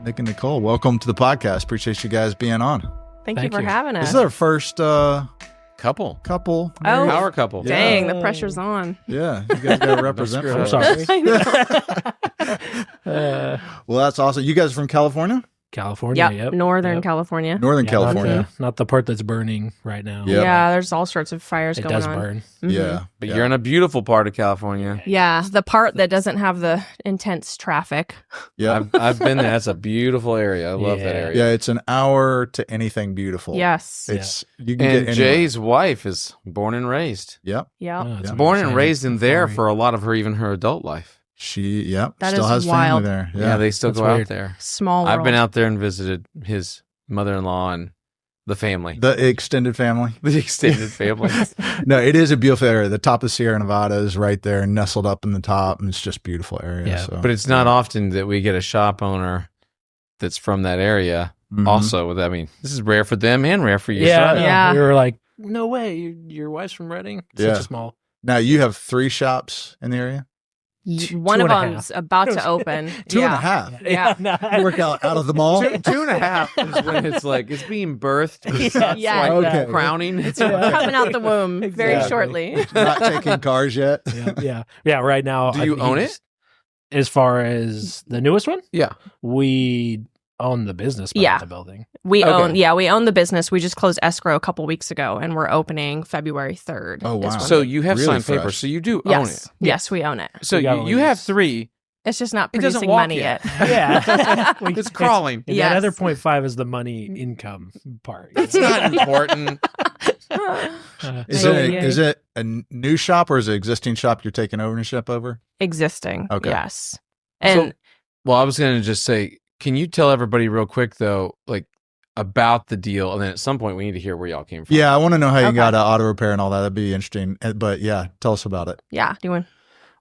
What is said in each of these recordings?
Nick and Nicole, welcome to the podcast. Appreciate you guys being on. Thank you for having us. This is our first couple. Oh, Power couple. Dang, the pressure's on. Yeah, you guys got to represent for I'm us. sorry. Well, that's awesome. You guys are from California? California, Yep. Northern California. Northern California. Not the part that's burning right now. Yep. Yeah, there's all sorts of fires It going does on. burn. Mhm. Yeah. But you're in a beautiful part of California. Yeah, the part that doesn't have the intense traffic. Yeah. I've been there. That's a beautiful area. I love that Yeah. area. Yeah, it's an hour to anything beautiful. Yes. It's you can And get anywhere. Jay's wife is born and raised. Yep. Yep. Oh, it's Born and insane. raised in there Sorry. for a lot of her adult life. She That still is has wild. family there. Yeah, they still That's go out weird. there. Small world. I've been out there and visited his mother-in-law and the family. The extended family. The extended family. No, it is a beautiful area. The top of Sierra Nevada is right there, nestled up in the top, and it's just a beautiful area. Yeah, so. But it's not often that we get a shop owner that's from that area. Mhm. Also, I mean, this is rare for them and rare for you. Yeah, So- no, Yeah. we were like, no way, your wife's from Redding? Yeah. Such a small. Now you have 3 shops in the area. One two of and a them's about to open. Two and a Yeah. half. Yeah. no, You work out of the mall. 2.5 is when it's like it's being birthed. But it's not Yeah. like Okay. crowning. It's Coming out the womb very Exactly. shortly. Not taking cars yet. yeah. Right now, Do you own it? As far as the newest one, Yeah. we own the business behind Yeah. the building. We Okay. own the business. We just closed escrow a couple weeks ago and we're opening February 3rd. Oh, wow. is when So we- you have Really signed fresh. papers. So you do own yes. it. Yes, we own it. So We got you have leads. 3. It's just not It doesn't producing walk money yet. yet. Yeah, It's crawling. And Yes. That other 0.5 is the money income part. It's not important. Is So- it a new shop or is it an existing shop you're taking ownership over? Existing. Okay. Yes. And Well, I was going to just say, can you tell everybody real quick though, like about the deal, and then at some point we need to hear where y'all came from. Yeah, I want to know how you Okay. got auto repair and all that. That'd be interesting. But yeah, tell us about it. yeah, do you want?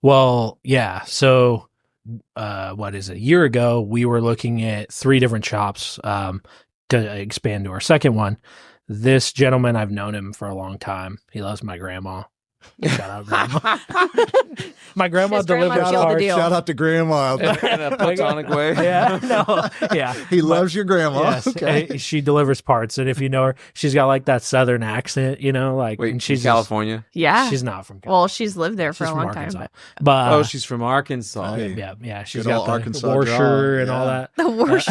Well, yeah. So, what is it? A year ago, we were looking at 3 different shops to expand to our second one. This gentleman, I've known him for a long time. He loves my grandma. Shout out, grandma. My grandma His grandma delivers sealed the parts. deal. Shout out to Grandma. In a platonic way. Yeah, no, yeah. He loves your grandma. Yes, Okay. she delivers parts, and if you know her, she's got like that southern accent, you know, like Wait, and she's she's California. Yeah. She's not from well, California. she's lived there for She's a from long time. Arkansas. But But Oh, she's from Arkansas. Hey. yeah, she's Good got old the Arkansas Warsher draw, and all yeah. that. the worst.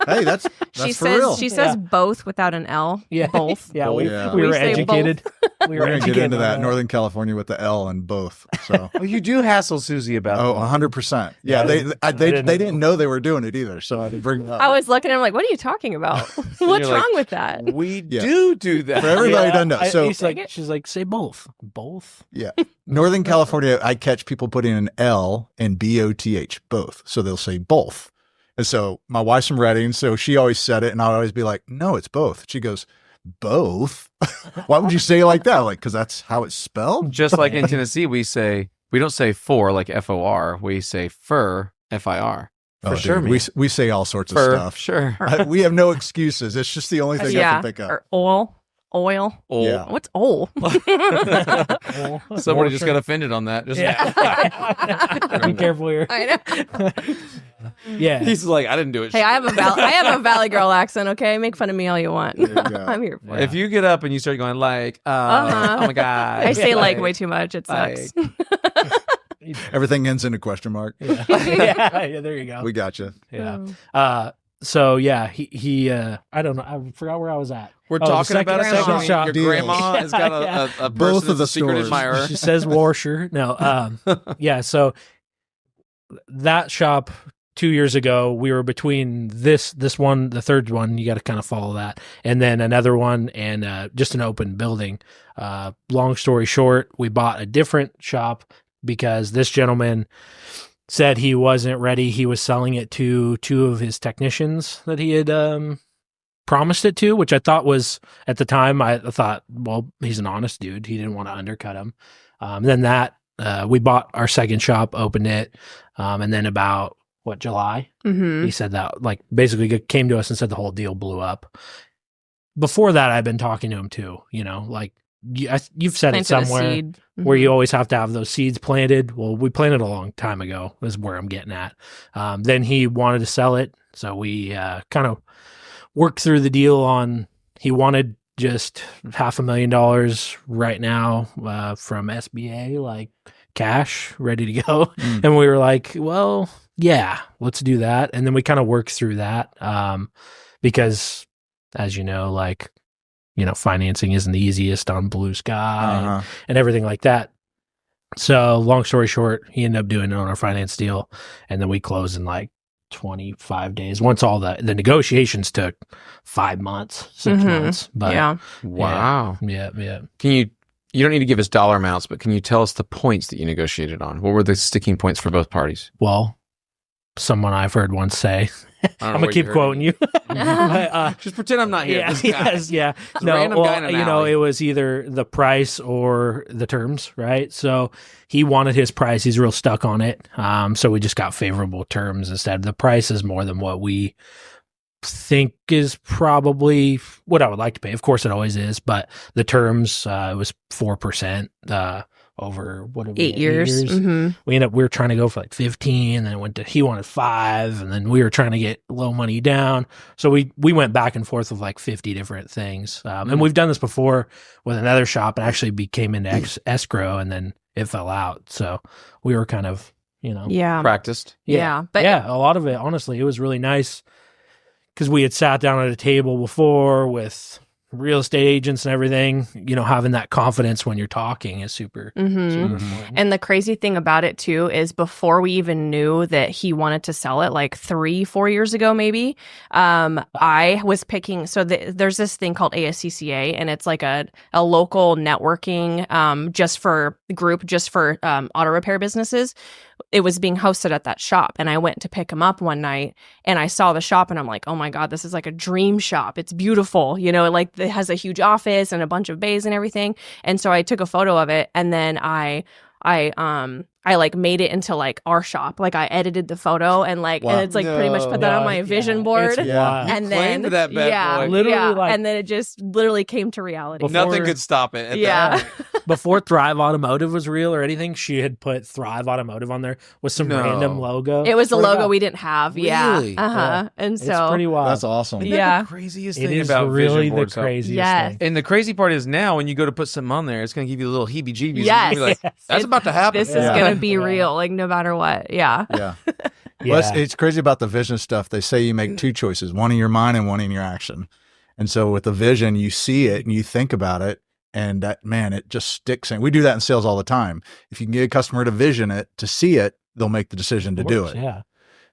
Hey, that's she for says real. she says Yeah. both without an L. Yeah, Both. Yeah, Yeah. we We were say educated. We're gonna get into that. Northern California with the L and both. So. Oh, you do hassle Susie about Oh, that. 100%. Yeah, Yeah, they didn't didn't know they were doing it either, so I had to bring it up. I was looking at him like, what are you talking about? What's You're like, wrong with that? We Yeah. do that. For everybody doesn't know. So She's like, say both. Both? yeah, Northern California, I catch people putting an L and BOTH, both. So they'll say both. And so my wife's from Redding, so she always said it, and I'd always be like, no, it's both. She goes, both? Why would you say it like that? Like, because that's how it's spelled? Just like in Tennessee, we don't say for like FOR. We say fur, FIR. For Dude, sure, man. we say all sorts of Fur, stuff. sure. We have no excuses. It's just the only thing I yeah. can think of. Or oil. Yeah. What's oil? Somebody just got offended on that. Just Be careful here. I know. Yeah. He's like, I didn't do it. Hey, I have a Valley Girl accent. Okay, make fun of me all you want. There you go. I'm here for it. If you get up and you start going like, Uh-huh. oh my god, I say like way too much. It sucks. Everything ends in a question mark. yeah, there you go. We got you. Yeah. So yeah, he I don't know. I forgot where I was at. We're Oh, the talking about a second second shop Your deal. grandma has got a Both person of that's the a secret stores. admirer. She says Warsher. No, yeah. So that shop 2 years ago, we were between this one, the third one. You got to kind of follow that, and then another one, and just an open building. Long story short, we bought a different shop because this gentleman said he wasn't ready. He was selling it to 2 of his technicians that he had promised it to, which I thought was, at the time, I thought, well, he's an honest dude. He didn't want to undercut him. Then we bought our second shop, opened it, and then about, July? Mm-hmm. He said that, like, basically came to us and said the whole deal blew up. Before that, I've been talking to him too, like, you've said Planted it a somewhere seed. where you always have to have those seeds planted. Well, we planted a long time ago is where I'm getting at. Then he wanted to sell it. So we kind of worked through the deal on, he wanted just $500,000 right now from SBA, like cash ready to go. And we were like, well, yeah, let's do that. And then we kind of worked through that because, as you know, like, financing isn't the easiest on Blue Sky and everything like that. So long story short, he ended up doing it on our finance deal. And then we closed in like 25 days. Once all the negotiations took 5 months, 6 months. But Wow. Yeah. Can you don't need to give us dollar amounts, but can you tell us the points that you negotiated on? What were the sticking points for both parties? Well, someone I've heard once say, I'm gonna keep quoting you. Just pretend I'm not here. Yeah. No, random guy in an alley. it was either the price or the terms, right? So he wanted his price. He's real stuck on it. So we just got favorable terms instead. The price is more than what we think is probably what I would like to pay. Of course, it always is, but the terms it was 4%. Over 8 years. We were trying to go for like 15, and then he wanted 5, and then we were trying to get low money down. So we went back and forth with like 50 different things. And we've done this before with another shop, and actually became into escrow, and then it fell out. So we were kind of, practiced. But a lot of it, honestly, it was really nice because we had sat down at a table before with real estate agents and everything. Having that confidence when you're talking is super important. And the crazy thing about it too is before we even knew that he wanted to sell it, like 3-4 years ago maybe, I was picking, so there's this thing called ASCCA, and it's like a local networking just for auto repair businesses. It was being hosted at that shop, and I went to pick him up one night, and I saw the shop, and I'm like, oh my God, this is like a dream shop. It's beautiful. Like it has a huge office and a bunch of bays and everything. And so I took a photo of it, and then I like made it into like our shop. Like I edited the photo and like, and it's like pretty much put that on my vision board. And then that bad boy. Literally, like, and then it just literally came to reality. Nothing could stop it. At that point. Before Thrive Automotive was real or anything, she had put Thrive Automotive on there with some random logo. It was a logo we didn't have. Really? Yeah. And so it's pretty wild. That's awesome. Isn't that the craziest thing about really vision boards, the craziest Yes. thing. And the crazy part is now when you go to put something on there, it's going to give you a little heebie-jeebies. Yes. You're gonna be like, that's about to happen. This is going to be real, like no matter what. Yeah. Well, it's crazy about the vision stuff. They say you make 2 choices, one in your mind and one in your action. And so with the vision, you see it and you think about it, and that, man, it just sticks. And we do that in sales all the time. If you can get a customer to vision it, to see it, they'll make the decision to do it. Yeah.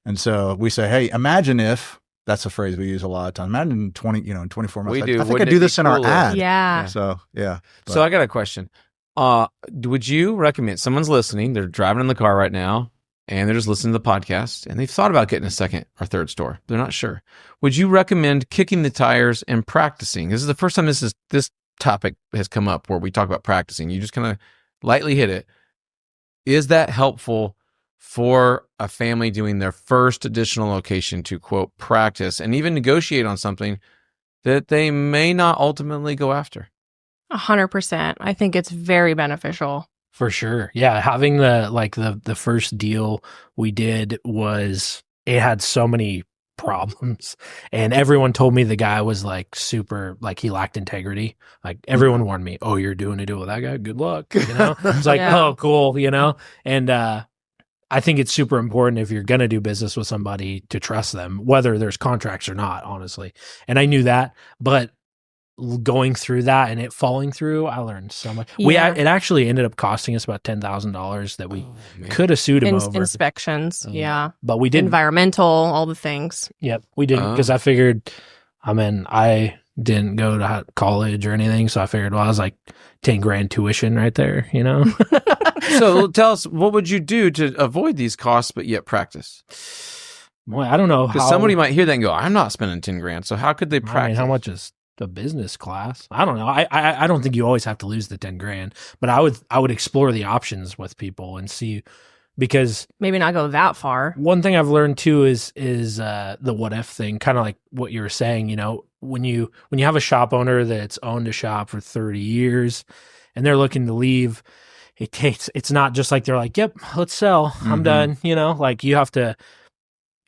And so we say, hey, imagine if, that's a phrase we use a lot of times. Imagine in 24 months. We do. I think I do this in our ad. Yeah. So, yeah. So I got a question. Would you recommend, someone's listening, they're driving in the car right now, and they're just listening to the podcast, and they've thought about getting a second or third store. They're not sure. Would you recommend kicking the tires and practicing? This is the first time this topic has come up where we talk about practicing. You just kind of lightly hit it. Is that helpful for a family doing their first additional location to, quote, practice and even negotiate on something that they may not ultimately go after? 100%. I think it's very beneficial. For sure. Yeah. Having the first deal we did it had so many problems, and everyone told me the guy was like super, like he lacked integrity. Like everyone warned me, oh, you're doing a deal with that guy? Good luck. It's like, oh, cool. And, I think it's super important if you're going to do business with somebody to trust them, whether there's contracts or not, honestly. And I knew that, but going through that and it falling through, I learned so much. It actually ended up costing us about $10,000 that we could have sued him over. Inspections, but we didn't. Environmental, all the things. Yep, we didn't, because I figured, I didn't go to college or anything, so I figured, I was like $10,000 tuition right there, So tell us, what would you do to avoid these costs but yet practice? Boy, I don't know. Because somebody might hear that and go, I'm not spending $10,000. So how could they practice? How much is a business class? I don't know. I don't think you always have to lose the $10,000, but I would explore the options with people and see, because maybe not go that far. One thing I've learned too is the what if thing, kind of like what you were saying. When you have a shop owner that's owned a shop for 30 years and they're looking to leave, it's not just like they're like, yep, let's sell, I'm done. Like you have to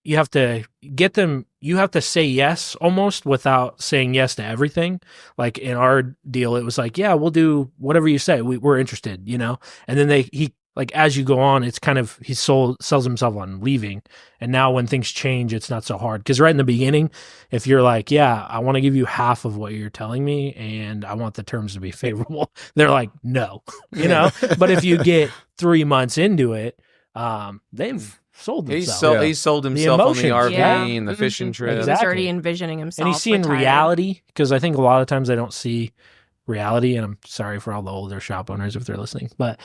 you have to get them. You have to say yes almost without saying yes to everything. Like in our deal, it was like, yeah, we'll do whatever you say. We're interested, you know. And then he like as you go on, it's kind of he sells himself on leaving. And now when things change, it's not so hard because right in the beginning, if you're like, yeah, I want to give you half of what you're telling me, and I want the terms to be favorable, they're like, no, you know. But if you get 3 months into it, they've sold themselves. He sold himself on the emotions, RV and the fishing trip. He's already envisioning himself. And he's seeing retired. reality because I think a lot of times they don't see reality. And I'm sorry for all the older shop owners if they're listening, but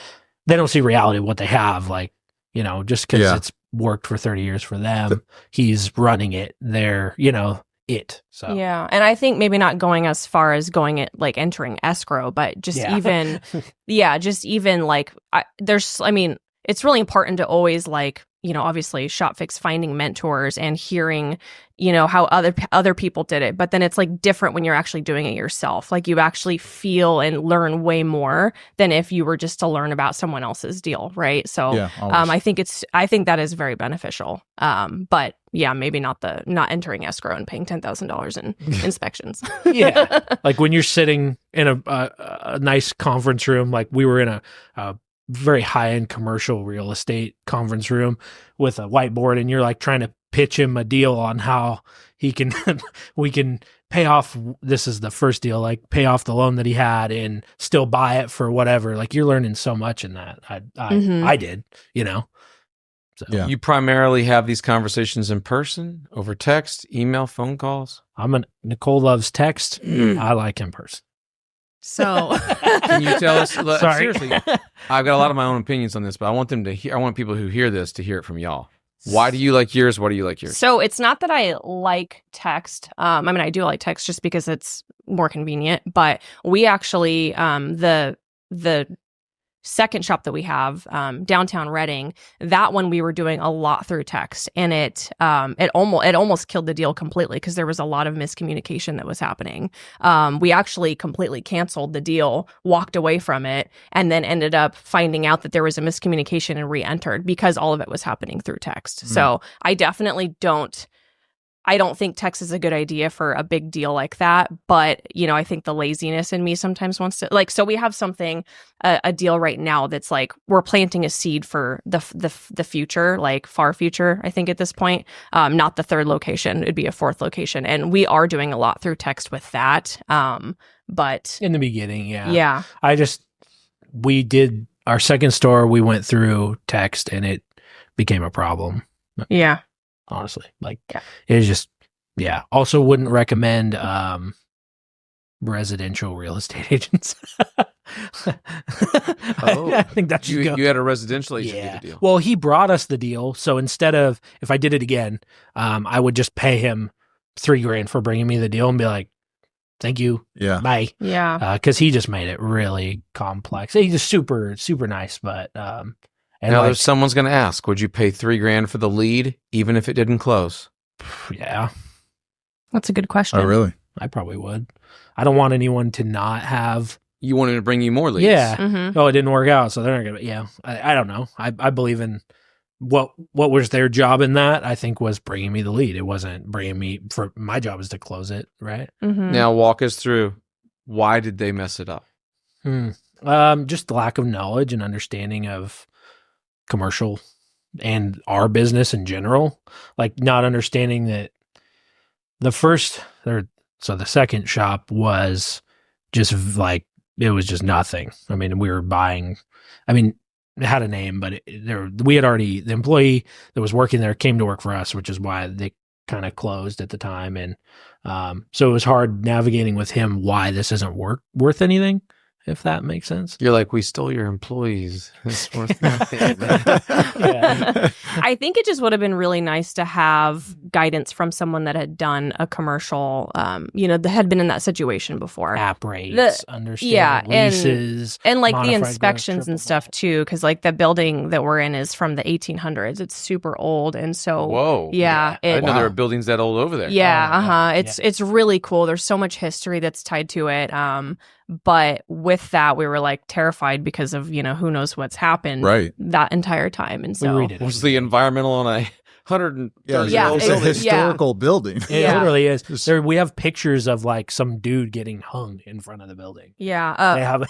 they don't see reality of what they have. Like, you know, just because it's worked for 30 years for them, he's running it. They're, you know, it. So yeah, and I think maybe not going as far as going at like entering escrow, but just even, just even like it's really important to always like, you know, obviously shop fix finding mentors and hearing, you know, how other people did it. But then it's like different when you're actually doing it yourself. Like you actually feel and learn way more than if you were just to learn about someone else's deal, right? So I think that is very beneficial. But yeah, maybe not entering escrow and paying $10,000 in inspections. yeah, like when you're sitting in a nice conference room, like we were in a very high-end commercial real estate conference room with a whiteboard, and you're like trying to pitch him a deal on how we can pay off. This is the first deal, like pay off the loan that he had and still buy it for whatever. Like you're learning so much in that. I did, you know. So You primarily have these conversations in person, over text, email, phone calls. Nicole loves text. I like in person. So can you tell us? Sorry. Seriously, I've got a lot of my own opinions on this, but I want them to hear. I want people who hear this to hear it from y'all. Why do you like yours? Why do you like yours? So it's not that I like text. I mean, I do like text just because it's more convenient. But we actually the second shop that we have downtown Reading, that one we were doing a lot through text, and it almost killed the deal completely because there was a lot of miscommunication that was happening. We actually completely canceled the deal, walked away from it, and then ended up finding out that there was a miscommunication and re-entered because all of it was happening through text. So I definitely I don't think text is a good idea for a big deal like that, but you know, I think the laziness in me sometimes wants to so we have a deal right now that's like we're planting a seed for the future, like far future, I think at this point, not the third location, it'd be a fourth location. And we are doing a lot through text with that. But in the beginning, we did our second store, we went through text and it became a problem. Yeah. Honestly, like it was just, also wouldn't recommend residential real estate agents. I think that should go. You had a residential agent do the deal. Well, he brought us the deal. So instead of, if I did it again, I would just pay him $3,000 for bringing me the deal and be like, thank you. Yeah. Bye. Yeah. Because he just made it really complex. He's just super, super nice, but and now, like, if someone's going to ask, would you pay $3,000 for the lead, even if it didn't close? Yeah. That's a good question. Oh, really? I probably would. I don't want anyone to not have. You wanted to bring you more leads. Yeah. Mm-hmm. Oh, it didn't work out, so they're not going to. Yeah. I don't know. I believe in what was their job in that, I think, was bringing me the lead. It wasn't bringing me, for my job is to close it, right? Mm-hmm. Now, walk us through, why did they mess it up? Just lack of knowledge and understanding of commercial and our business in general, like not understanding that the second shop was just like, it was just nothing. I mean, we were buying, it had a name, but the employee that was working there came to work for us, which is why they kind of closed at the time. And so it was hard navigating with him why this isn't worth anything. If that makes sense. You're like, we stole your employees. It's worth nothing. I think it just would have been really nice to have guidance from someone that had done a commercial, that had been in that situation before. App rates, understand leases. And like the inspections and stuff too, because like the building that we're in is from the 1800s. It's super old. And so, whoa. Yeah. I didn't know there were buildings that old over there. Yeah. It's really cool. There's so much history that's tied to it. But with that, we were like terrified because of, who knows what's happened right. that entire time. And so was the environmental on 130 Yeah, years it's a old. historical building. It Yeah. literally is. Just- There, we have pictures of like some dude getting hung in front of the building. Yeah. They have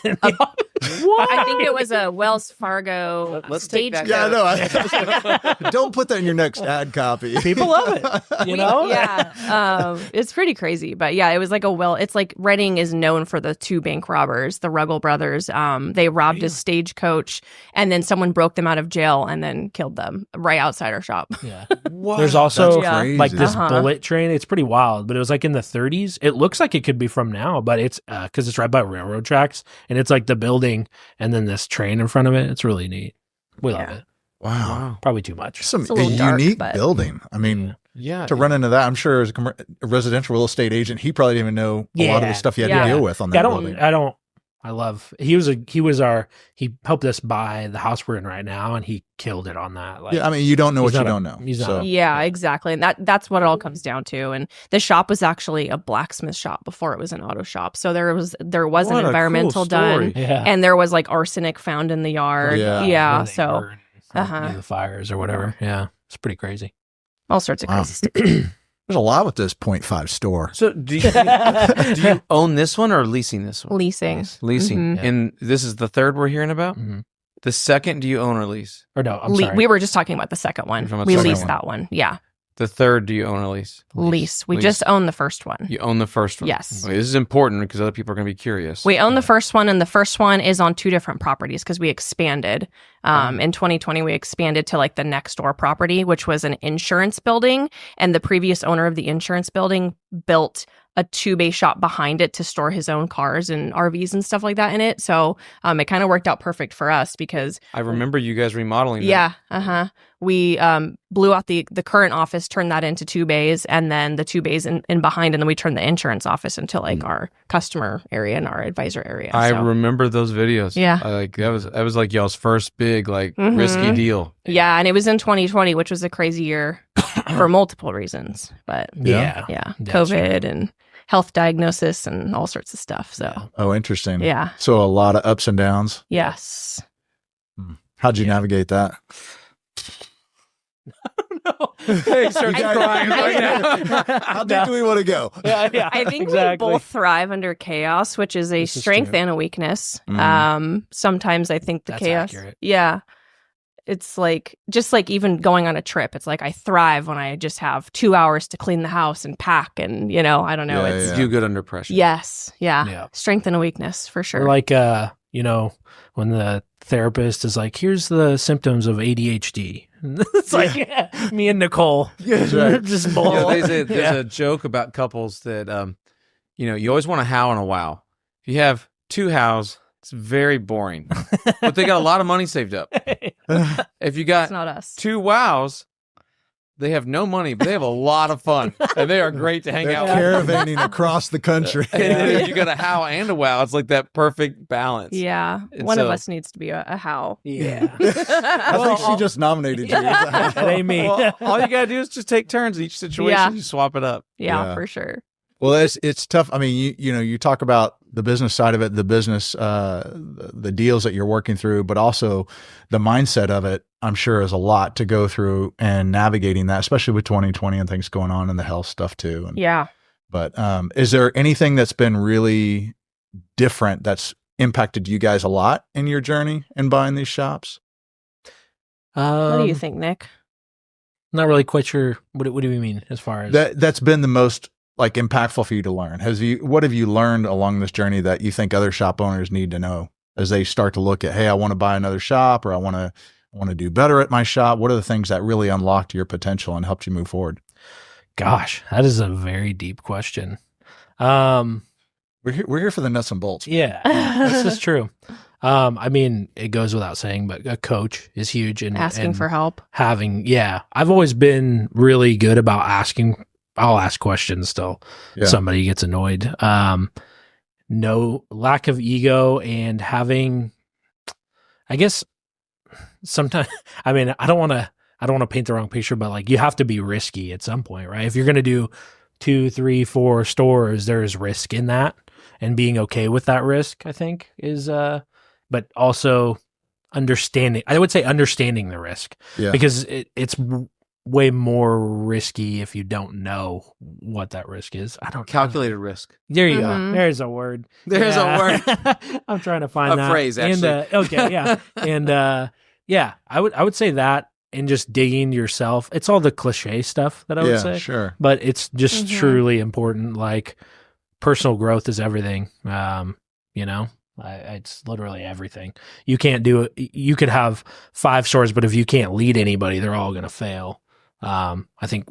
I think it was a Wells Fargo Let's take stage. that Yeah, down. no. Don't put that in your next ad copy. People love it. You know? Yeah. It's pretty crazy. But yeah, it was like it's like Reading is known for the two bank robbers, the Ruggles brothers. They robbed a stagecoach and then someone broke them out of jail and then killed them right outside our shop. Yeah. Wow. There's also That's crazy. like this Uh-huh. bullet train. It's pretty wild, but it was like in the 30s. It looks like it could be from now, but it's because it's right by railroad tracks, and it's like the building and then this train in front of it. It's really neat. We love Yeah. it. Wow. Probably too much. Some It's a little dark, unique but- building. I mean, Yeah. to run into that, I'm sure as a residential real estate agent, he probably didn't even know a lot of Yeah. the stuff you had Yeah. to deal with on that Yeah, building. he helped us buy the house we're in right now, and he killed it on that. Like, Yeah, I mean, you don't know what he's you not a- don't know. he's not So, a- Yeah, exactly. And that's what it all comes down to. And the shop was actually a blacksmith shop before it was an auto shop. So there was What an a cool environmental done. story. yeah. And there was like arsenic found in the yard. Yeah. Yeah. Where they So burn from uh-huh. the fires or whatever. Yeah, it's pretty crazy. all sorts of Wow. crazy stuff. there's a lot with this 0.5 store. So do you own this one or leasing this one? Leasing. Leasing. Mhm. And this is the third we're hearing about? Mhm. The second, do you own or lease? Or no, I'm sorry. We were just talking about the second one. You're talking about We the second leased one. that one. Yeah. The third, do you own or lease? Lease. We Lease. just own the first one. You own the first one. Yes. Okay, this is important because other people are going to be curious. We own the first one, and the first one is on two different properties because we expanded. In 2020, we expanded to like the next door property, which was an insurance building. And the previous owner of the insurance building built a 2-bay shop behind it to store his own cars and RVs and stuff like that in it. So it kind of worked out perfect for us because I remember you guys remodeling that. yeah, we blew out the current office, turned that into 2 bays, and then the 2 bays in behind, and then we turned the insurance office into like our customer area and our advisor area. I So, remember those videos. Yeah. That was like y'all's first big like Mhm. risky deal. yeah, and it was in 2020, which was a crazy year for multiple reasons. But Yeah. yeah, That's COVID and health diagnosis and all sorts of stuff. So Oh, interesting. yeah, So a lot of ups and downs. yes. How'd you navigate that? Hey, start I- crying right now. How deep do we want to go? Yeah, I think exactly. we both thrive under chaos, which is a This is strength true. and a weakness. Mhm. Sometimes I think the That's chaos. accurate. Yeah. It's like just like even going on a trip. It's like I thrive when I just have 2 hours to clean the house and pack, and I don't know. Yeah, It's yeah. Do good under pressure. yes, yeah. Yeah. Strength and a weakness for sure. Or like, when the therapist is like, here's the symptoms of ADHD. It's like me and Nicole. That's right. Just bull. Yeah, there's a joke about couples that you always want a how and a wow. If you have 2 hows, it's very boring. But they got a lot of money saved up. If you it's got not us. 2 wows, they have no money, but they have a lot of fun. And they are great to hang They're out with. caravanning across the country. And then if you got a how and a wow, it's like that perfect balance. Yeah, And one of so- us needs to be a how. Yeah. I think she just nominated you. That ain't me. Well, all you gotta do is just take turns in each situation. Yeah. You swap it up. Yeah, Yeah. for sure. Well, it's tough. I mean, you talk about the business side of it, the business, the deals that you're working through, but also the mindset of it. I'm sure is a lot to go through and navigating that, especially with 2020 and things going on and the health stuff too. And, Yeah. But is there anything that's been really different that's impacted you guys a lot in your journey in buying these shops? What do you think, Nick? Not really quite sure. What do you mean as far as That's been the most like impactful for you to learn. What have you learned along this journey that you think other shop owners need to know as they start to look at, hey, I want to buy another shop, or I want to do better at my shop? What are the things that really unlocked your potential and helped you move forward? Gosh, that is a very deep question. We're here for the nuts and bolts. Yeah, this is true. I mean, it goes without saying, but a coach is huge, and Asking for help. I've always been really good about asking. I'll ask questions till Yeah. somebody gets annoyed. No lack of ego and having, I guess, sometimes. I mean, I don't want to paint the wrong picture, but like you have to be risky at some point, right? If you're going to do 2, 3, 4 stores, there is risk in that, and being okay with that risk, I think, is but also understanding. I would say understanding the risk, Yeah. because way more risky if you don't know what that risk is. I don't Calculated risk. There you Mhm. go. There's a word. There's a word. I'm trying to find A that phrase, And, actually. okay, yeah, and yeah, I would say that, and just digging yourself. It's all the cliche stuff that I would say, sure. but it's just Mhm. truly important. Like personal growth is everything. You know, it's literally everything. You can't do it. You could have 5 stores, but if you can't lead anybody, they're all going to fail. I think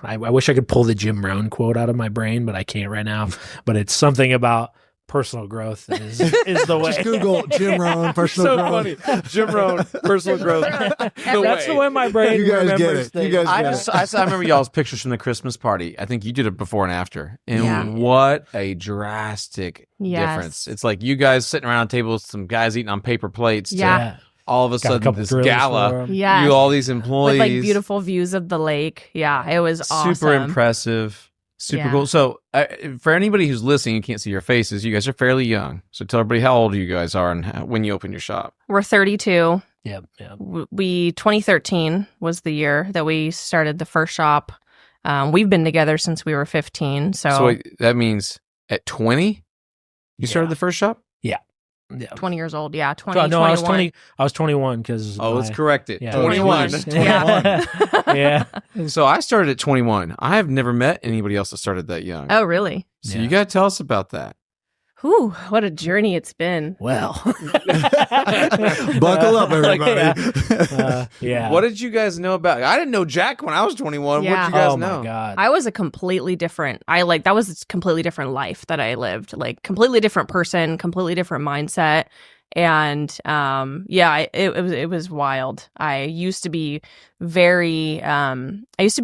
I wish I could pull the Jim Rohn quote out of my brain, but I can't right now. But it's something about personal growth is the way. Just Google Jim Rohn personal So growth. funny. Jim Rohn, personal growth. That's the way my brain You guys get remembers it. things. You guys get it. I remember y'all's pictures from the Christmas party. I think you did it before and after. And Yeah. what a drastic Yes. difference. It's like you guys sitting around a table with some guys eating on paper plates. to Yeah. all of a Got a sudden, couple this drills for gala, 'em. Yes. you all these employees. With like beautiful views of the lake. Yeah, it was awesome. Super impressive. Super Yeah. cool. So, for anybody who's listening, you can't see your faces. You guys are fairly young. So, tell everybody how old you guys are and when you open your shop. We're 32. Yep. We 2013 was the year that we started the first shop. We've been together since we were 15. So, wait, that means at 20, you started the first shop? Yeah. 20 years old. Yeah, 20. No, I was 21. 20. I was 21 because. Oh, let's correct it. Yeah. 21. 21. Yeah. Yeah. So, I started at 21. I have never met anybody else that started that young. Oh, really? So, Yeah. you got to tell us about that. Whew, what a journey it's been. Well. Buckle up, everybody. Yeah. What did you guys know about? I didn't know Jack when I was 21. What Yeah. did you guys Oh know? my God. I was a completely different. That was a completely different life that I lived. Like completely different person, completely different mindset, and it was wild. I used to be very. I used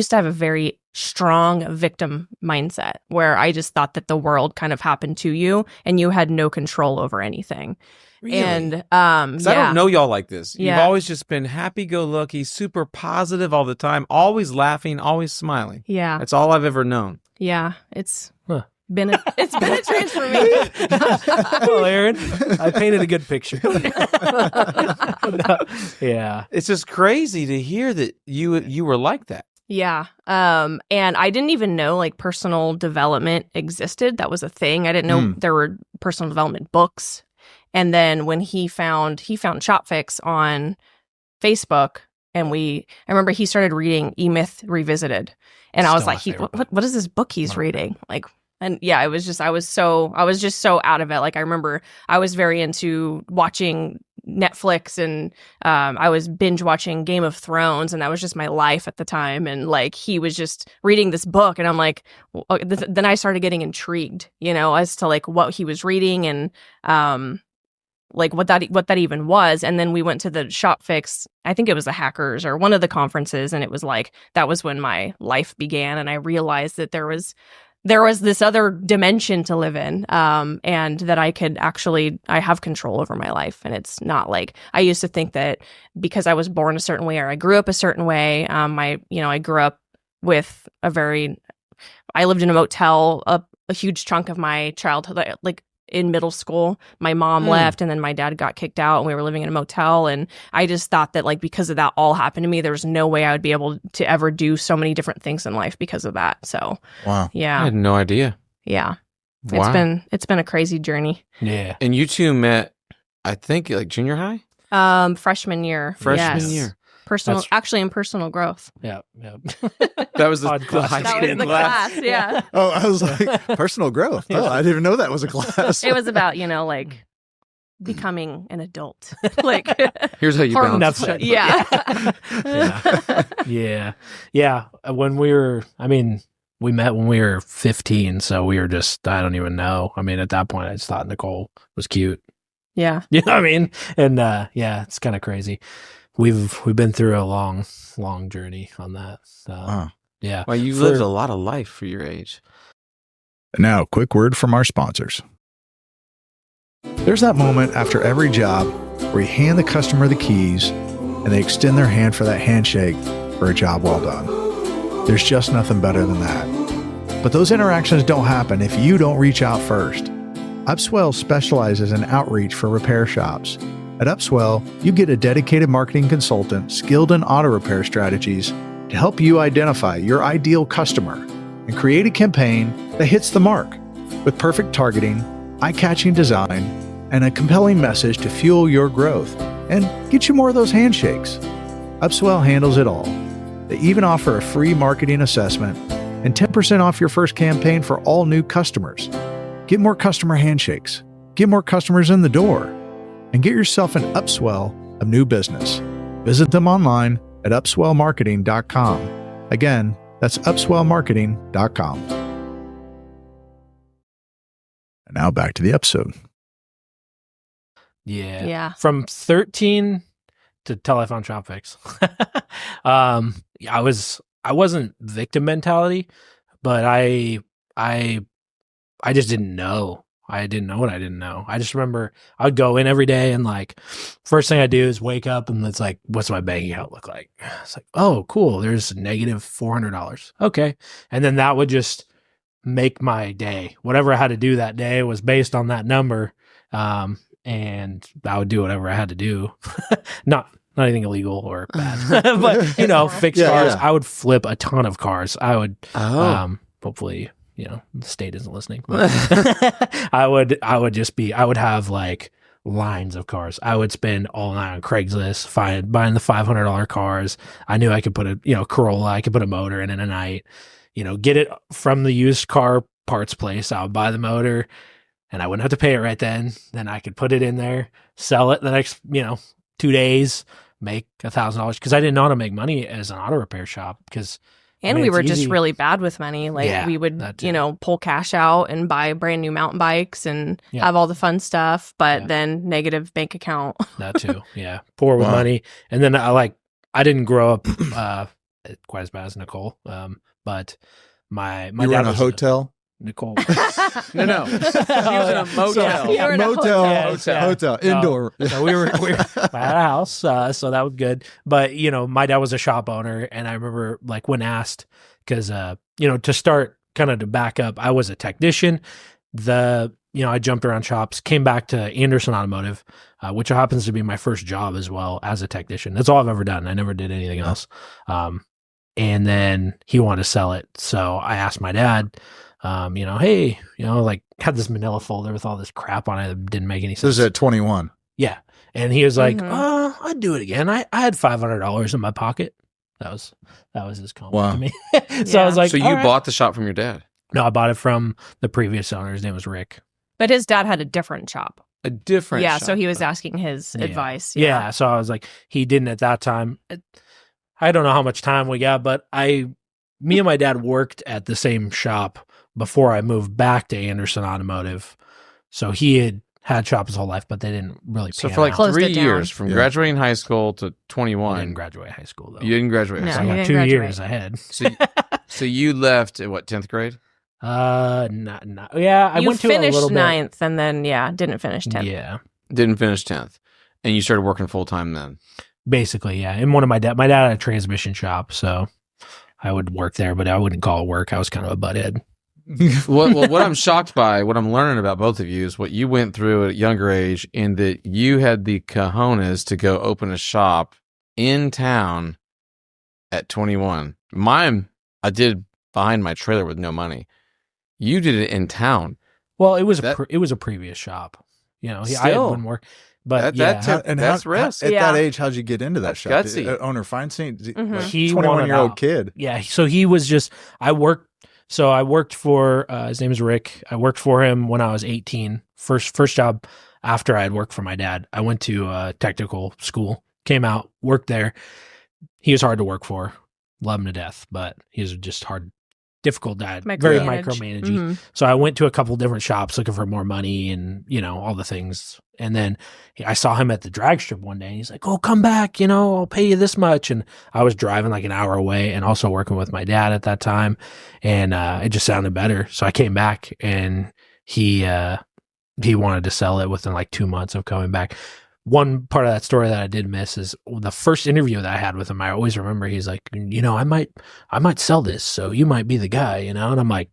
to have a very strong victim mindset where I just thought that the world kind of happened to you and you had no control over anything. Really? And 'Cause I don't know y'all like this. You've Yeah. always just been happy-go-lucky, super positive all the time, always laughing, always smiling. Yeah. That's all I've ever known. Yeah. It's Huh. been a transformation. Well, Aaron, I painted a good picture. Yeah. It's just crazy to hear that you were like that. Yeah. And I didn't even know like personal development existed. That was a thing. I didn't know there were personal development books. And then when he found Shop Fix on Facebook, and I remember he started reading E-Myth Revisited, and I was Still my like, favorite what is this book he's reading? Like, and yeah, it was just I was just so out of it. Like I remember I was very into watching Netflix, and I was binge watching Game of Thrones, and that was just my life at the time. And like he was just reading this book, and I'm like, then I started getting intrigued, as to like what he was reading and like what that even was. And then we went to the Shop Fix, I think it was the Hackers or one of the conferences, and it was like that was when my life began, and I realized that there was this other dimension to live in, and that I have control over my life. And it's not like I used to think that because I was born a certain way or I grew up a certain way. I grew up with I lived in a motel a huge chunk of my childhood, like in middle school. My mom left, and then my dad got kicked out, and we were living in a motel. And I just thought that like because of that all happened to me, there was no way I would be able to ever do so many different things in life because of that. So Wow. I yeah, had no idea. yeah, Wow. it's been a crazy journey. Yeah. And you two met, I think, like junior high? Freshman year, Freshman yes. year. In personal growth. Yeah. That was the Odd class. high That was school the class. Yeah, Oh, I was like, personal growth. Oh, I didn't even know that was a class. it was about like becoming an adult. Like Here's how you hormones. balance Enough it. said. Yeah. Yeah. When we met when we were 15, so we were just, I don't even know. I mean, at that point, I just thought Nicole was cute. Yeah. You know what I mean? And yeah, it's kind of crazy. We've been through a long journey on that. Wow. Yeah. Well, you For- lived a lot of life for your age. Now, quick word from our sponsors. There's that moment after every job where you hand the customer the keys and they extend their hand for that handshake for a job well done. There's just nothing better than that. But those interactions don't happen if you don't reach out first. Upswell specializes in outreach for repair shops. At Upswell, you get a dedicated marketing consultant skilled in auto repair strategies to help you identify your ideal customer and create a campaign that hits the mark with perfect targeting, eye-catching design, and a compelling message to fuel your growth and get you more of those handshakes. Upswell handles it all. They even offer a free marketing assessment and 10% off your first campaign for all new customers. Get more customer handshakes, get more customers in the door, and get yourself an upswell of new business. Visit them online at upswellmarketing.com. Again, that's upswellmarketing.com. And now back to the episode. Yeah. Yeah. From 13 to till I found Shop Fix. I wasn't victim mentality, but I just didn't know. I didn't know what I didn't know. I just remember I would go in every day and like first thing I do is wake up and it's like, what's my bank account look like? It's like, oh, cool. There's negative $400. Okay. And then that would just make my day. Whatever I had to do that day was based on that number. And I would do whatever I had to do. Not anything illegal or bad, but fix cars. Yeah. I would flip a ton of cars. I would, hopefully, the state isn't listening. But I would have like lines of cars. I would spend all night on Craigslist buying the $500 cars. I knew I could put a Corolla. I could put a motor in a night. Get it from the used car parts place. I would buy the motor, and I wouldn't have to pay it right then. Then I could put it in there, sell it the next 2 days, make $1,000 because I didn't know how to make money as an auto repair shop because. And we were just really bad with money. Like we would, pull cash out and buy brand new mountain bikes and have all the fun stuff, but then negative bank account. That too. Yeah. Poor with money. And then I didn't grow up quite as bad as Nicole. But my you dad were in a was hotel? Nicole. No. He was in a motel. You were in a Hotel. Indoor. So we were at a house, so that was good. But my dad was a shop owner, and I remember like when asked, because to start kind of to back up, I was a technician. I jumped around shops, came back to Anderson Automotive, which happens to be my first job as well as a technician. That's all I've ever done. I never did anything else. And then he wanted to sell it, so I asked my dad. Hey, like had this manila folder with all this crap on it that didn't make any sense. This is at 21. Yeah. And he was like, I'd do it again. I had $500 in my pocket. That was his comment to me. So I was like, so you bought the shop from your dad? No, I bought it from the previous owner. His name was Rick. But his dad had a different shop. A different shop. So he was asking his advice. Yeah. So I was like, he didn't at that time. I don't know how much time we got, but me and my dad worked at the same shop before I moved back to Anderson Automotive. So he had shop his whole life, but they didn't really pay So for like Closed 3 it down. years, from graduating high school to 21. I didn't graduate high school, though. You didn't graduate high No, school. he I got didn't 2 graduate. years ahead. So you left at what, 10th grade? Not. Yeah, I You went to a finished little bit. 9th and then, didn't finish 10th. Yeah, Didn't finish 10th. And you started working full time then? basically, yeah. And my dad had a transmission shop, so I would work there, but I wouldn't call it work. I was kind of a butthead. What I'm shocked by, what I'm learning about both of you is what you went through at a younger age, in that you had the cojones to go open a shop in town at 21. Mine, I did behind my trailer with no money. You did it in town. Well, it was a previous shop. I had one more, but That's risk. At that age, how'd you get into that That's shop? gutsy. Owner Feinstein? He 21-year-old kid. Yeah, so he was just. I worked for his name is Rick. I worked for him when I was 18. First job after I had worked for my dad. I went to technical school, came out, worked there. He was hard to work for, love him to death, but he was just hard, difficult dad, very micromanaging. Mm-hmm. So I went to a couple different shops looking for more money and all the things. And then I saw him at the drag strip one day, and he's like, "Oh, come back, I'll pay you this much." And I was driving like an hour away, and also working with my dad at that time, and it just sounded better. So I came back, and he wanted to sell it within like 2 months of coming back. One part of that story that I did miss is the first interview that I had with him. I always remember he's like, I might sell this, so you might be the guy, And I'm like,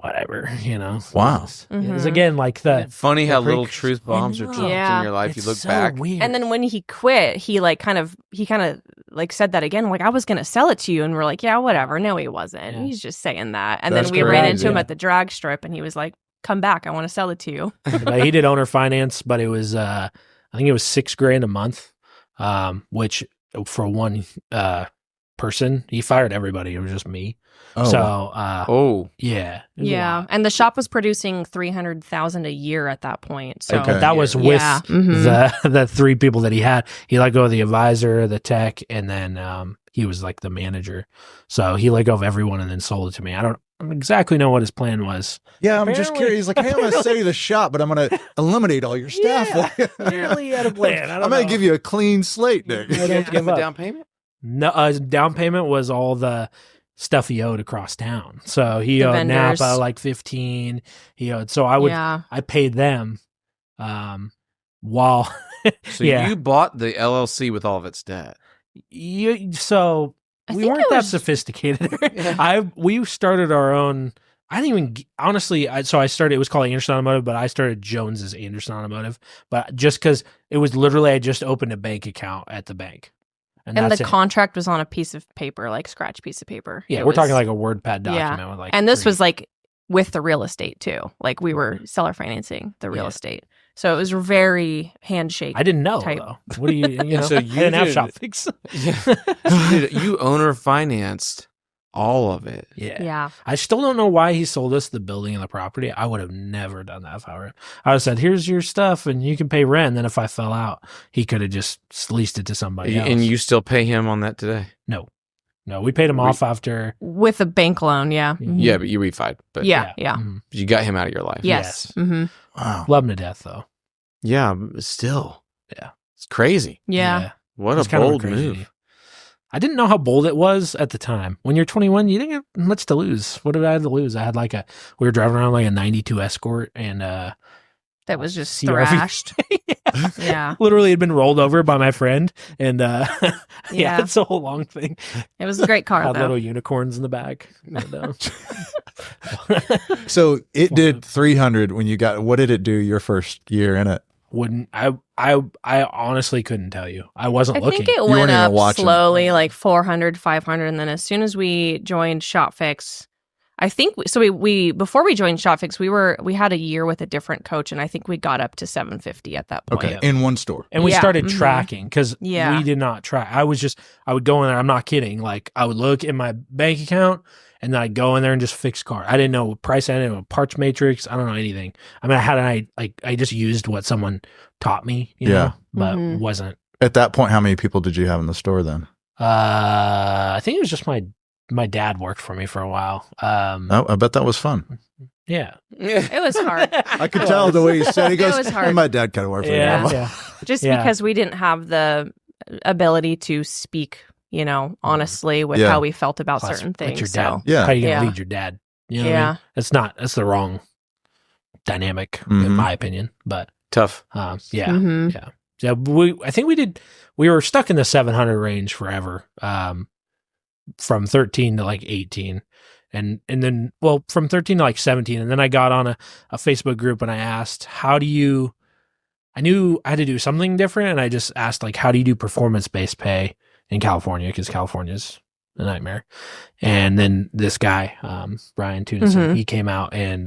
whatever, you know. Wow. It's Mhm. again like the Funny how the little freak- truth bombs I are know. dropped Yeah. in your life. It's You look so back. weird. And then when he quit, he kind of like said that again. Like, I was gonna sell it to you, and we're like, yeah, whatever. No, he wasn't. Yeah. He's just saying that. And That's then we ran crazy. into him Yeah. at the drag strip, and he was like, "Come back, I want to sell it to you." But he did owner finance, but it was I think it was $6,000 a month, which for one person, he fired everybody. It was just me. Oh, So wow. Oh, yeah, it was a Yeah, lot. and the shop was producing 300,000 a year at that point. So Okay. But that was with yeah, mhm. the three people that he had. He let go of the advisor, the tech, and then he was like the manager. So he let go of everyone and then sold it to me. I don't exactly know what his plan was. Yeah, I'm just Apparently- curious. He's like, hey, I'm going to sell you the shop, but I'm going to eliminate all your staff. Yeah. Apparently he had a plan. I I'm don't going know. to give you a clean slate, Nick. I you don't have to give give him a up. down payment? No, down payment was all the stuff he owed across town. So he The owed vendors. Napa like 15. He owed. So I paid them, while So Yeah. you bought the LLC with all of its debt. so I we think weren't it that was- sophisticated. Yeah. We started our own. I didn't even honestly. I started. It was called Anderson Automotive, but I started Jones's Anderson Automotive. But just because it was literally, I just opened a bank account at the bank, And that's the it. contract was on a piece of paper, like scratch piece of paper. Yeah, It we're was- talking like a WordPad Yeah. document with like. and this 3 was like with the real estate too. Like we were seller financing the real Yeah. estate, so it was very handshake. I didn't know type. though. What do you know? So I you didn't have did- shop fix. You owner financed all of it. Yeah. Yeah, I still don't know why he sold us the building and the property. I would have never done that if I were. I would have said, "Here's your stuff, and you can pay rent." And then if I fell out, he could have just leased it to somebody else. And you still pay him on that today? no, we paid him off after. with a bank loan. Yeah, Yeah. Mhm. Yeah, but you refied. But yeah, yeah. Mhm. you got him out of your life. Yes. Yes. hmm Wow. Love him to death though. Yeah, but still. Yeah. It's crazy. Yeah. What It's a kind of bold crazy. move. I didn't know how bold it was at the time. When you're 21, you didn't have much to lose. What did I have to lose? I had we were driving around like a 92 Escort and That was just CRV. thrashed. Yeah, literally had been rolled over by my friend and yeah, Yeah. it's a whole long thing. it was a great car Had though. little unicorns in the back. And, So it did 300 when you got, what did it do your first year in it? wouldn't I honestly couldn't tell you. I wasn't I looking. think it weren't went even up watching. slowly, like 400, 500, and then as soon as we joined ShopFix, I think we before we joined ShopFix, we had a year with a different coach, and I think we got up to 750 at that point. Okay. In one store. And we Yeah, started mhm. tracking because Yeah. we did not track. I would go in there. I'm not kidding. Like I would look in my bank account and then I'd go in there and just fix car. I didn't know what price. I didn't know parts matrix. I don't know anything. I mean, I just used what someone taught me, you Yeah. know, but Mhm. wasn't. At that point, how many people did you have in the store then? I think it was just my dad worked for me for a while. Oh, I bet that was fun. Yeah. It was hard. I could tell the way he said. He It goes, was hard. "Hey, my dad kind of worked for Yeah. me." Yeah. Just Yeah. because we didn't have the ability to speak, honestly with Yeah. how we felt about Plus, certain that's things. your dad. So Yeah. How you gonna Yeah. lead your dad? You know what I yeah, mean? That's the wrong dynamic Mhm. in my opinion. But Tough. yeah. Mhm. Yeah. Yeah, I think we were stuck in the 700 range forever, from 13 to like 18. And then, well, from 13 to like 17. And then I got on a Facebook group and I asked, I knew I had to do something different. And I just asked like, how do you do performance-based pay in California? Because California's a nightmare. And then this guy, Brian Tunison, Mhm. he came out and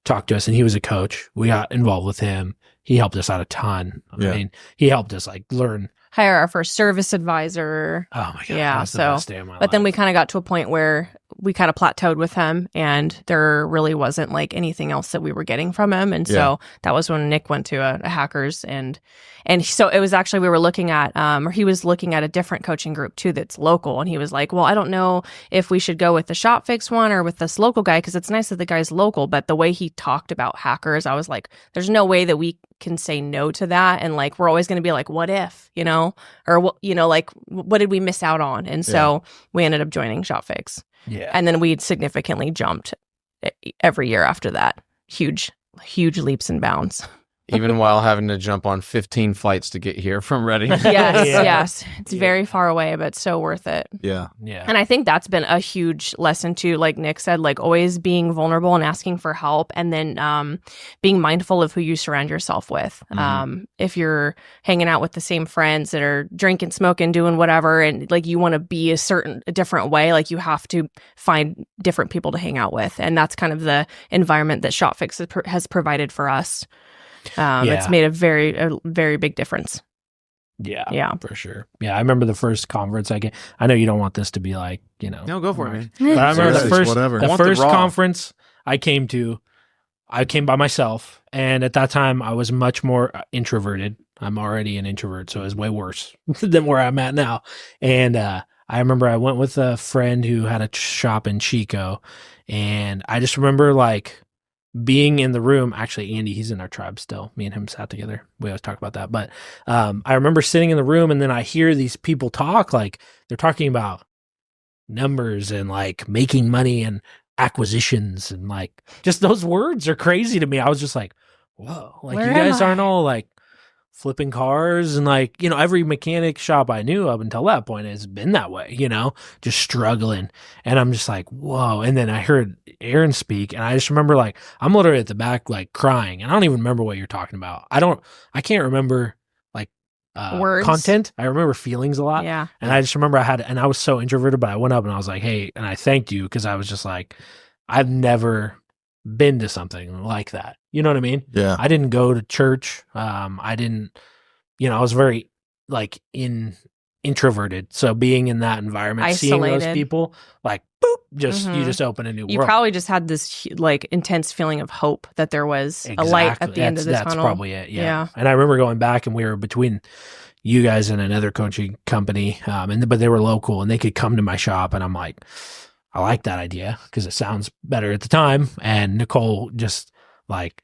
talked to us, and he was a coach. We got involved with him. He helped us out a ton. Yeah. I mean, he helped us like learn. Hire our first service advisor. Oh my god, Yeah, that was the so- best day of my But then we life. kind of got to a point where we kind of plateaued with him, and there really wasn't like anything else that we were getting from him. And so that was when Nick went to a Hackers, and so it was actually we were looking at, or he was looking at a different coaching group too that's local, and he was like, "Well, I don't know if we should go with the ShopFix one or with this local guy because it's nice that the guy's local." But the way he talked about Hackers, I was like, "There's no way that we can say no to that," and like we're always going to be like, "What if?" Or what, like what did we miss out on? And so we ended up joining ShopFix. yeah, And then we significantly jumped every year after that. Huge leaps and bounds. even while having to jump on 15 flights to get here from Reading. Yes, Yeah. yes. It's very far away, but so worth it. Yeah. Yeah. And I think that's been a huge lesson too, like Nick said, like always being vulnerable and asking for help, and then being mindful of who you surround yourself with. If you're hanging out with the same friends that are drinking, smoking, doing whatever, and like you want to be a different way, like you have to find different people to hang out with. And that's kind of the environment that ShopFix has provided for us. It's made a very big difference. Yeah, for sure. Yeah, I remember the first conference I know you don't want this to be like, No, go for it, man. But I remember Seriously, whatever. I the want the first raw. conference I came by myself, and at that time I was much more introverted. I'm already an introvert, so it was way worse than where I'm at now. And I remember I went with a friend who had a shop in Chico, and I just remember like being in the room. Actually, Andy, he's in our tribe still. Me and him sat together. We always talk about that. But I remember sitting in the room, and then I hear these people talk, like they're talking about numbers and like making money and acquisitions, and like just those words are crazy to me. I was just like, whoa, like Where you guys am I? aren't all like flipping cars, and like, every mechanic shop I knew up until that point has been that way, just struggling. And I'm just like, whoa. And then I heard Aaron speak, and I just remember like, I'm literally at the back, like crying. And I don't even remember what you're talking about. I can't remember like Words. content. I remember feelings a lot. Yeah. And I just remember I was so introverted, but I went up and I was like, hey, and I thanked you, because I was just like, I've never been to something like that. You know what I mean? Yeah. I didn't go to church. I didn't, I was very like introverted. So being in that environment, seeing those Isolated. people, like, boop, you just open a new You world. probably just had this like intense feeling of hope that there was a light at the end of the That's tunnel. probably it. Yeah. Yeah. And I remember going back, and we were between you guys and another coaching company, but they were local, and they could come to my shop, and I'm like, I like that idea because it sounds better at the time. And Nicole just like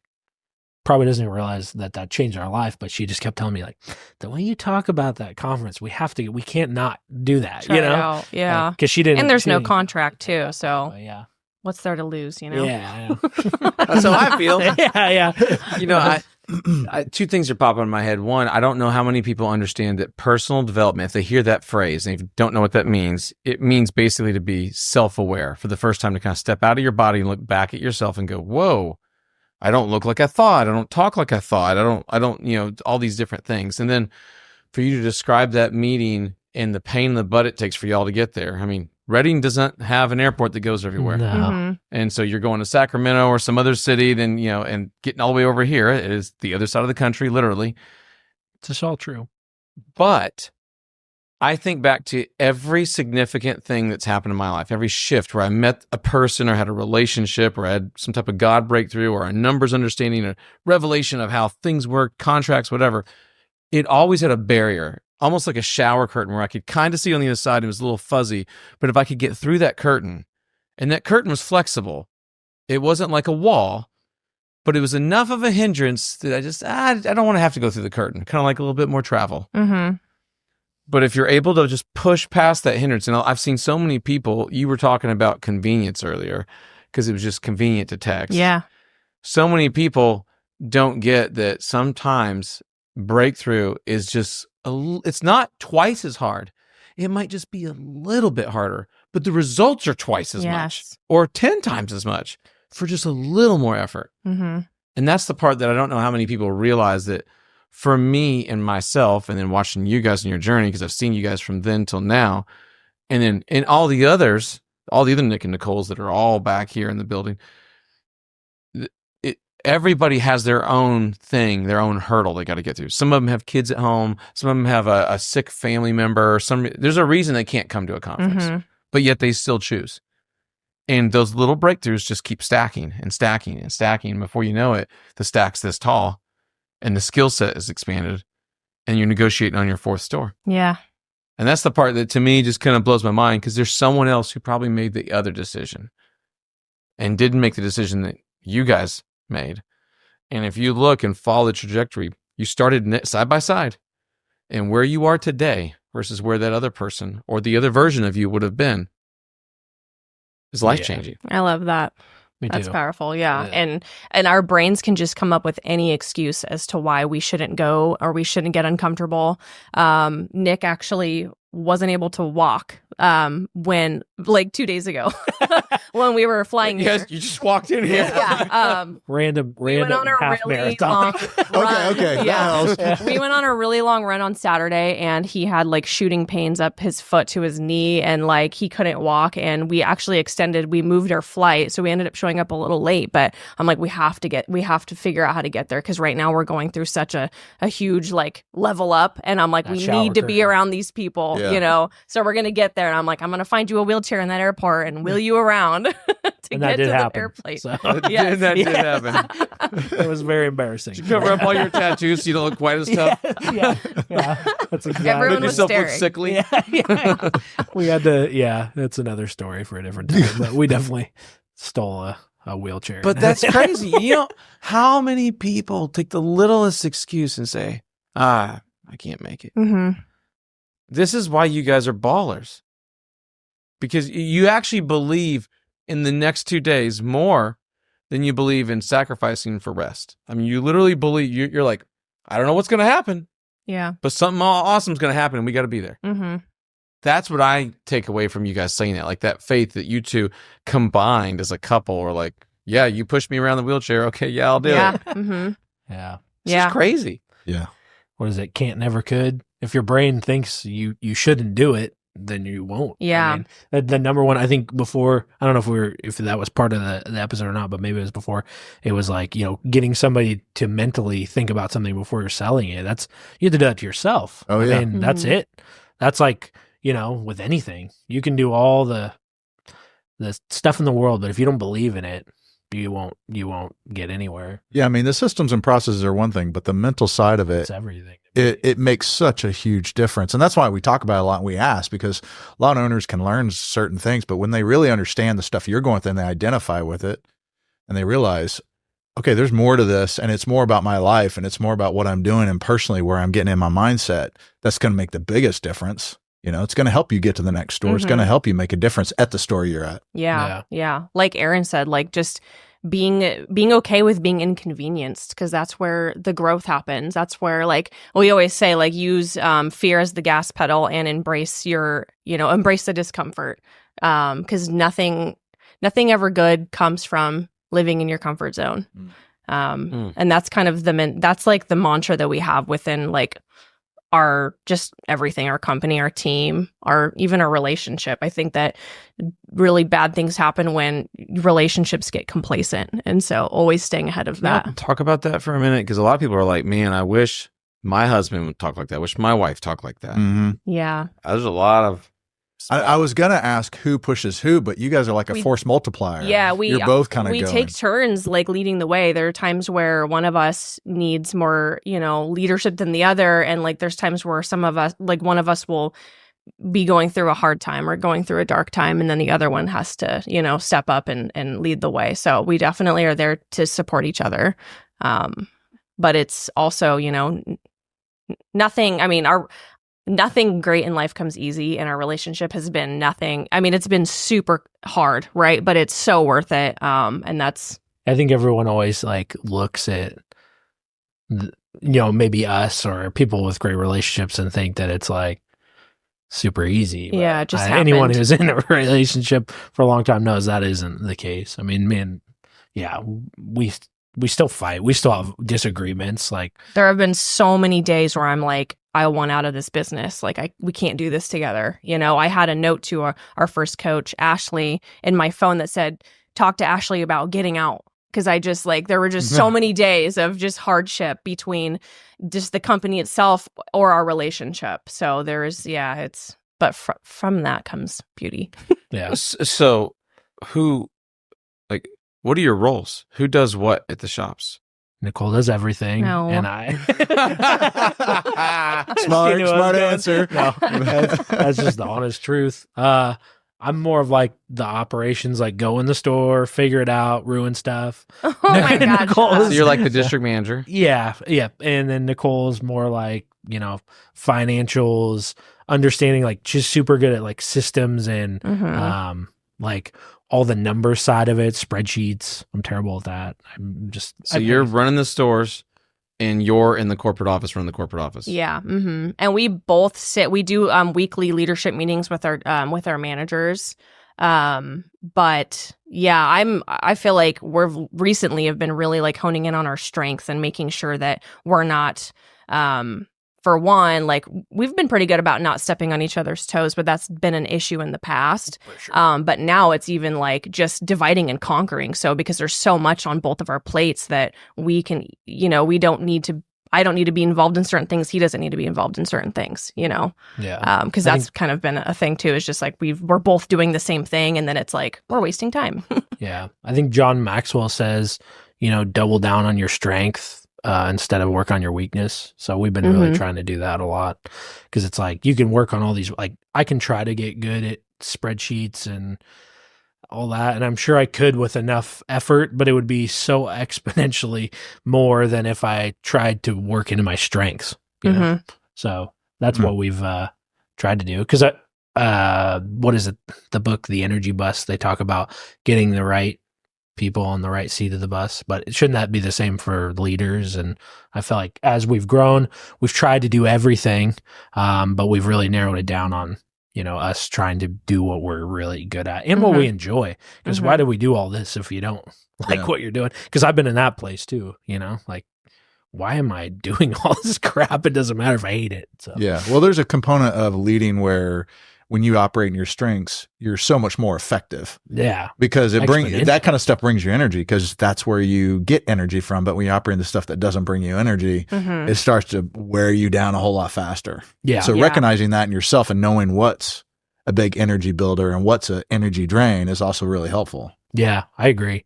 probably doesn't even realize that changed our life, but she just kept telling me like, the way you talk about that conference, we can't not do that, Try it out. Yeah. because she didn't. And there's she no didn't- contract too. So Yeah. what's there to lose, Yeah. That's how I feel. Yeah. I two things are popping in my head. One, I don't know how many people understand that personal development, if they hear that phrase and if you don't know what that means, it means basically to be self-aware for the first time, to kind of step out of your body and look back at yourself and go, whoa, I don't look like I thought. I don't talk like I thought. I don't, all these different things. And then for you to describe that meeting and the pain in the butt it takes for y'all to get there. I mean, Reading doesn't have an airport that goes everywhere. No. Mhm. And so you're going to Sacramento or some other city, then, and getting all the way over here. It is the other side of the country, literally. It's just all true. But I think back to every significant thing that's happened in my life, every shift where I met a person or had a relationship or had some type of God breakthrough or a numbers understanding or revelation of how things work, contracts, whatever. It always had a barrier, almost like a shower curtain where I could kind of see on the other side. It was a little fuzzy, but if I could get through that curtain, and that curtain was flexible, it wasn't like a wall, but it was enough of a hindrance that I don't want to have to go through the curtain, kind of like a little bit more travel. Mhm. But if you're able to just push past that hindrance, and I've seen so many people, you were talking about convenience earlier, because it was just convenient to text. Yeah. So many people don't get that sometimes breakthrough is just, it's not twice as hard. It might just be a little bit harder, but the results are twice as much Yes. or 10 times as much for just a little more effort. Mhm. And that's the part that I don't know how many people realize, that for me and myself, and then watching you guys in your journey, because I've seen you guys from then till now, and then and all the other Nick and Nicoles that are all back here in the building, everybody has their own thing, their own hurdle they got to get through. Some of them have kids at home. Some of them have a sick family member. There's a reason they can't come to a conference, Mhm. but yet they still choose. And those little breakthroughs just keep stacking and stacking and stacking. Before you know it, the stack's this tall and the skill set is expanded and you're negotiating on your fourth store. Yeah. And that's the part that to me just kind of blows my mind, because there's someone else who probably made the other decision and didn't make the decision that you guys made. And if you look and follow the trajectory, you started side by side, and where you are today versus where that other person or the other version of you would have been is life changing. I love that. Me That's too. powerful. Yeah. Yeah. And our brains can just come up with any excuse as to why we shouldn't go or we shouldn't get uncomfortable. Nick actually wasn't able to walk when like 2 days ago when we were flying Yes, here. you just walked in here. Yeah. Random We went on a half really marathon. long run. Okay. Yeah. That helps. We went on a really long run on Saturday and he had like shooting pains up his foot to his knee and like he couldn't walk. And we actually we moved our flight. So we ended up showing up a little late, but I'm like, we have to figure out how to get there. Cause right now we're going through such a huge like level up. And I'm like, That we shower need to be curtain. around these people, Yeah. you know? So we're going to get there. And I'm like, I'm going to find you a wheelchair in that airport and wheel you around to And that get did to the happen. airplane. So Yes. That did Yeah. happen. it was very embarrassing. Did you cover up all your tattoos so you don't look quite as tough? yeah. That's exactly. Everyone Made was yourself look staring. sickly. Yeah. We had to. Yeah, that's another story for a different time. But we definitely stole a wheelchair. But that's crazy. You know, how many people take the littlest excuse and say, I can't make it. Mm-hmm. This is why you guys are ballers. Because you actually believe in the next 2 days more than you believe in sacrificing for rest. I mean, you literally believe, you're like, I don't know what's going to happen, Yeah. but something awesome is going to happen and we got to be there. Mm-hmm. That's what I take away from you guys saying that. Like that faith that you two combined as a couple are like, yeah, you pushed me around the wheelchair. Okay, yeah, I'll do Yeah. it. Mm-hmm. yeah. This Yeah. is crazy. Yeah. What is it? Can't, never, could. If your brain thinks you shouldn't do it, then you won't. Yeah. I mean, the number one, I think before, I don't know if that was part of the episode or not, but maybe it was before. It was like, getting somebody to mentally think about something before you're selling it. You have to do that to yourself. Oh, I yeah. mean, that's Mhm. it. That's like, with anything, you can do all the stuff in the world, but if you don't believe in it, you won't get anywhere. Yeah. I mean, the systems and processes are one thing, but the mental side of It's it, everything. it makes such a huge difference. And that's why we talk about it a lot and we ask, because a lot of owners can learn certain things, but when they really understand the stuff you're going through and they identify with it and they realize, okay, there's more to this and it's more about my life and it's more about what I'm doing and personally where I'm getting in my mindset, that's going to make the biggest difference. It's going to help you get to the next store. It's Mhm. going to help you make a difference at the store you're at. Yeah. Yeah. Like Aaron said, like just being okay with being inconvenienced, because that's where the growth happens. That's where, like, we always say, like, use fear as the gas pedal and embrace embrace the discomfort. Because nothing ever good comes from living in your comfort zone. And that's kind of that's like the mantra that we have within like our just everything, our company, our team, even our relationship. I think that really bad things happen when relationships get complacent. And so always staying ahead of that. Yeah, talk about that for a minute, because a lot of people are like, man, I wish my husband would talk like that. I wish my wife talked like that. Mm-hmm. Yeah. There's a lot of... I was going to ask who pushes who, but you guys are like a force multiplier. Yeah, You're both kind of we going. take turns like leading the way. There are times where one of us needs more, leadership than the other, and like there's times where some of us, like one of us will be going through a hard time or going through a dark time, and then the other one has to, step up and lead the way. So we definitely are there to support each other. But it's also, nothing. I mean, nothing great in life comes easy, and our relationship has been nothing. I mean, it's been super hard, right? But it's so worth it. And that's, I think everyone always like looks at, maybe us or people with great relationships and think that it's like super easy. But Yeah, it just anyone happened. who's in a relationship for a long time knows that isn't the case. I mean, man, yeah, we still fight. We still have disagreements. Like, there have been so many days where I'm like, I want out of this business. Like, we can't do this together. I had a note to our first coach, Ashley, in my phone that said, talk to Ashley about getting out. Because I just there were just so many days of just hardship between just the company itself or our relationship. So but from that comes beauty. yeah, So what are your roles? Who does what at the shops? Nicole does everything, No. and I. Smart She knew I was going. answer. No, that's just the honest truth. I'm more of like the operations, like go in the store, figure it out, ruin stuff. Oh my God. Nicole shut So up. you're like the district manager. Yeah. And then Nicole's more like, financials, understanding, like just super good at like systems and Mhm. like all the number side of it, spreadsheets. I'm terrible at that. So you're running the stores and you're in the corporate office, running the corporate office. Yeah. And we both we do weekly leadership meetings with our managers. But yeah, I feel like we're recently have been really like honing in on our strengths and making sure that we're not, for one, like we've been pretty good about not stepping on each other's toes, but that's been an issue in the past. For sure. But now it's even like just dividing and conquering. So because there's so much on both of our plates that we can, I don't need to be involved in certain things. He doesn't need to be involved in certain things, Yeah. Because that's kind of been a thing too. It's just like we're both doing the same thing, and then it's like we're wasting time. Yeah. I think John Maxwell says, double down on your strength instead of work on your weakness. So we've been really trying to do that a lot, because it's like you can work on all these. Like I can try to get good at spreadsheets and all that, and I'm sure I could with enough effort, but it would be so exponentially more than if I tried to work into my strengths. So that's what we've tried to do. Because what is it? The book, The Energy Bus, they talk about getting the right people on the right seat of the bus, but shouldn't that be the same for leaders? And I feel like as we've grown, we've tried to do everything, but we've really narrowed it down on us trying to do what we're really good at and what we enjoy. Because why do we do all this if you don't like what you're doing? Because I've been in that place too, like, why am I doing all this crap? It doesn't matter if I hate it. So Yeah. Well, there's a component of leading where when you operate in your strengths, you're so much more effective. Yeah. Because that kind of stuff brings you energy, because that's where you get energy from. But when you operate in the stuff that doesn't bring you energy, it starts to wear you down a whole lot faster. Yeah. So recognizing that in yourself and knowing what's a big energy builder and what's an energy drain is also really helpful. Yeah, I agree.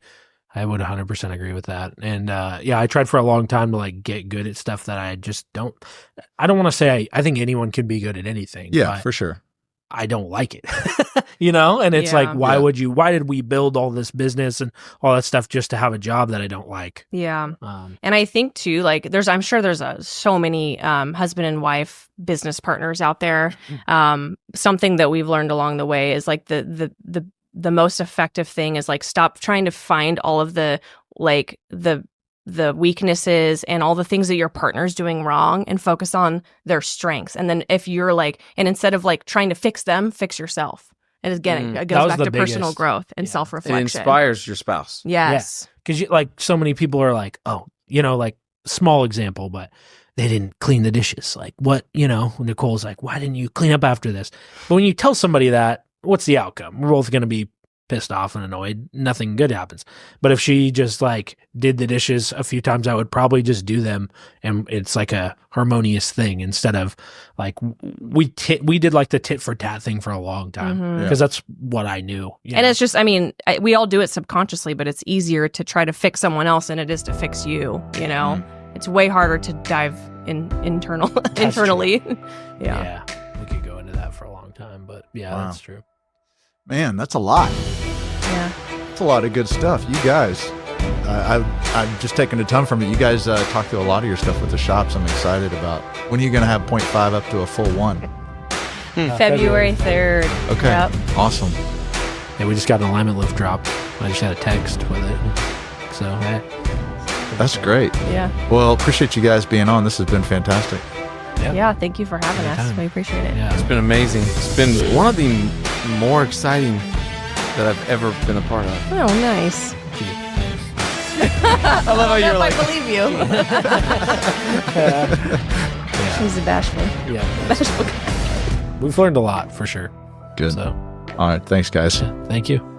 I would 100% agree with that. And I tried for a long time to like get good at stuff that I just don't. I don't want to say I think anyone can be good at anything. Yeah, for sure. I don't like it, and it's like, why did we build all this business and all that stuff just to have a job that I don't like? Yeah. And I think too, like I'm sure there's so many husband and wife business partners out there. Something that we've learned along the way is like the most effective thing is like stop trying to find all of the weaknesses and all the things that your partner's doing wrong and focus on their strengths. And then if you're like, and instead of like trying to fix them, fix yourself. And again, it goes back to personal growth and self-reflection. It inspires your spouse. Yes. Because like so many people are like, oh, like small example, but they didn't clean the dishes. Like what, Nicole's like, why didn't you clean up after this? But when you tell somebody that, what's the outcome? We're both going to be pissed off and annoyed. Nothing good happens. But if she just like did the dishes a few times, I would probably just do them, and it's like a harmonious thing instead of like we did like the tit for tat thing for a long time because that's what I knew. And it's just, we all do it subconsciously, but it's easier to try to fix someone else than it is to fix you. It's way harder to dive internally. Yeah, we could go into that for a long time, but that's true. Man, that's a lot. Yeah. It's a lot of good stuff. You guys, I'm just taking a ton from it. You guys talk through a lot of your stuff with the shops. I'm excited about. When are you going to have 0.5 up to a full 1? February 3rd. Okay. Yep. Awesome. Yeah, we just got an alignment lift drop. I just had a text with it. So, that's great. Yeah. Well, appreciate you guys being on. This has been fantastic. Yeah, thank you for having us. We appreciate it. Yeah, it's been amazing. It's been one of the more exciting that I've ever been a part of. Oh, nice. I love how you're like, I believe you. She's a bashful. Yeah. Bashful. We've learned a lot for sure. Good. So, all right. Thanks, guys. thank you.